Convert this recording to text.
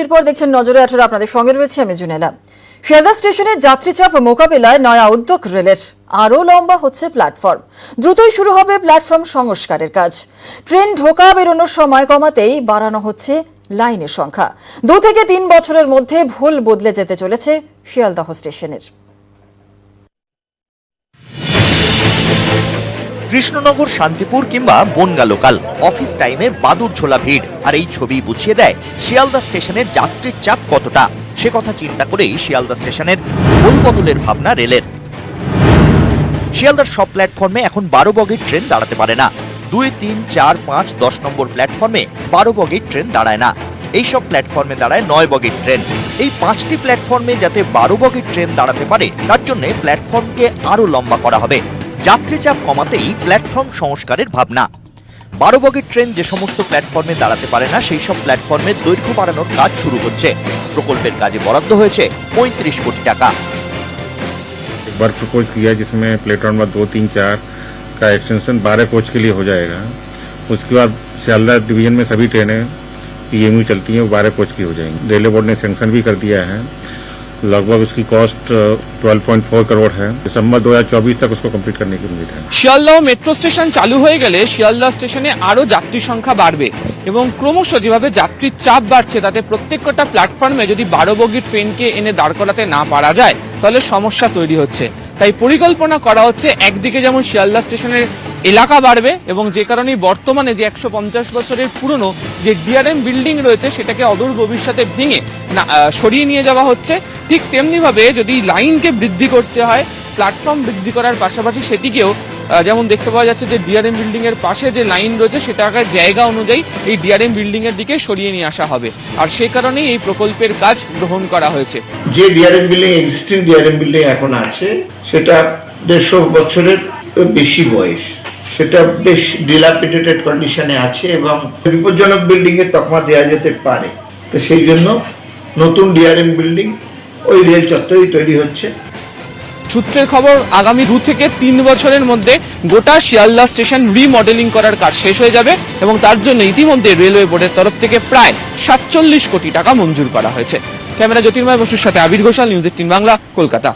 এরপর দেখছেন নজরে 18 আপনাদের সঙ্গে রয়েছে আমি জুনেলা। শিয়ালদা স্টেশনে যাত্রী চাপ মোকাবিলায় নয়া উদ্যোগ রেলের, আরও লম্বা হচ্ছে প্ল্যাটফর্ম। দ্রুতই শুরু হবে প্ল্যাটফর্ম সংস্কারের কাজ। ট্রেন ঢোকা বেরোনোর সময় কমাতেই বাড়ানো হচ্ছে লাইনের সংখ্যা। 2 থেকে 3 বছরের মধ্যে ভুল বদলে যেতে চলেছে শিয়ালদহ স্টেশনের। কৃষ্ণনগর, শান্তিপুর কিংবা বনগা লোকাল, অফিস টাইমে বাদুড় ছোলা ভিড়, আর এই ছবি বুঝিয়ে দেয় শিয়ালদা স্টেশনের যাত্রীর চাপ কতটা। সে কথা চিন্তা করেই শিয়ালদা স্টেশনের ভুল বদলের ভাবনা রেলের। শিয়ালদার সব প্ল্যাটফর্মে এখন 12 বগির ট্রেন দাঁড়াতে পারে না। 2, 3, 4, 5, 10 নম্বর প্ল্যাটফর্মে 12 বগির ট্রেন দাঁড়ায় না। এইসব প্ল্যাটফর্মে দাঁড়ায় 9 বগির ট্রেন। এই 5টি প্ল্যাটফর্মে যাতে 12 বগির ট্রেন দাঁড়াতে পারে, তার জন্য প্ল্যাটফর্মকে আরো লম্বা করা হবে। যাত্রী চাপ কমাতেই প্ল্যাটফর্ম সংস্কারের ভাবনা। 12 বগির ট্রেন যে সমস্ত প্ল্যাটফর্মে দাঁড়াতে পারে না, সেই সব প্ল্যাটফর্মের দৈর্ঘ্য বাড়ানোর কাজ শুরু হচ্ছে। প্রকল্পের কাজে বরাদ্দ হয়েছে 35 কোটি টাকা। वर्क प्रपोज किया जिसमें प्लेटफॉर्म नंबर 2, 3, 4 का एक्सटेंशन 12 कोच के लिए हो जाएगा। उसके बाद शियालदा डिवीजन में सभी ट्रेनें पीएमयू चलती हैं, वो 12 कोच की हो जाएंगी। रेलवे बोर्ड ने सैंक्शन भी कर दिया है। लगभग उसकी कॉस्ट 12.4 करोड़ है। दिसंबर 2024 तक उसको कंप्लीट करने की उम्मीद है। শিয়ালদহ মেট্রো স্টেশন চালু হয়ে গেলে শিয়ালদহ স্টেশনে আরো যাত্রী সংখ্যা বাড়বে এবং ক্রমশ যেভাবে যাত্রীর চাপ বাড়ছে, তাতে প্রত্যেকটা প্ল্যাটফর্মে যদি 12 বগির ট্রেনকে এনে দাঁড় করাতে না পারা যায়, তাহলে সমস্যা তৈরি হচ্ছে। তাই পরিকল্পনা করা হচ্ছে, একদিকে যেমন শিয়ালদহ স্টেশনের এলাকা বাড়বে এবং যে কারণে বর্তমানে যে 150 বছরের পুরনো যে ডিআরএম বিল্ডিং রয়েছে, সেটাকে অদূর ভবিষ্যতে ভেঙে সরিয়ে নিয়ে যাওয়া হচ্ছে। ঠিক তেমনি ভাবে যদি লাইনকে বৃদ্ধি করতে হয়, প্ল্যাটফর্ম বৃদ্ধি করার পাশাপাশি সেটিকেও, যেমন দেখতে পাওয়া যাচ্ছে যে ডিআরএম বিল্ডিং এর পাশে যে লাইন রয়েছে, সেটাকে জায়গা অনুযায়ী এই ডিআরএম বিল্ডিং এর দিকে সরিয়ে নিয়ে আসা হবে। আর সেই কারণেই এই প্রকল্পের কাজ গ্রহণ করা হয়েছে। যে DRM building, existing DRM building এখন আছে, সেটা 150 বছরের বেশি বয়স, সেটা বেশ ডিলাপিডেটেড কন্ডিশনে আছে এবং বিপজ্জনক বিল্ডিং এর তকমা দেওয়া যেতে পারে। তো সেই জন্য নতুন ডিআরএম বিল্ডিং ওই রেল চত্বরেই তৈরি হচ্ছে। সূত্রের খবর, আগামী 2 থেকে 3 বছরের মধ্যে গোটা শিয়ালদা স্টেশন রিমডেলিং করার কাজ শেষ হয়ে যাবে এবং তার জন্য ইতিমধ্যে রেলওয়ে বোর্ডের তরফ থেকে প্রায় 47 কোটি টাকা মঞ্জুর করা হয়েছে। ক্যামেরা জ্যোতির্ময় বসুর সাথে আবির ঘোষাল, নিউজ 18 বাংলা, কলকাতা।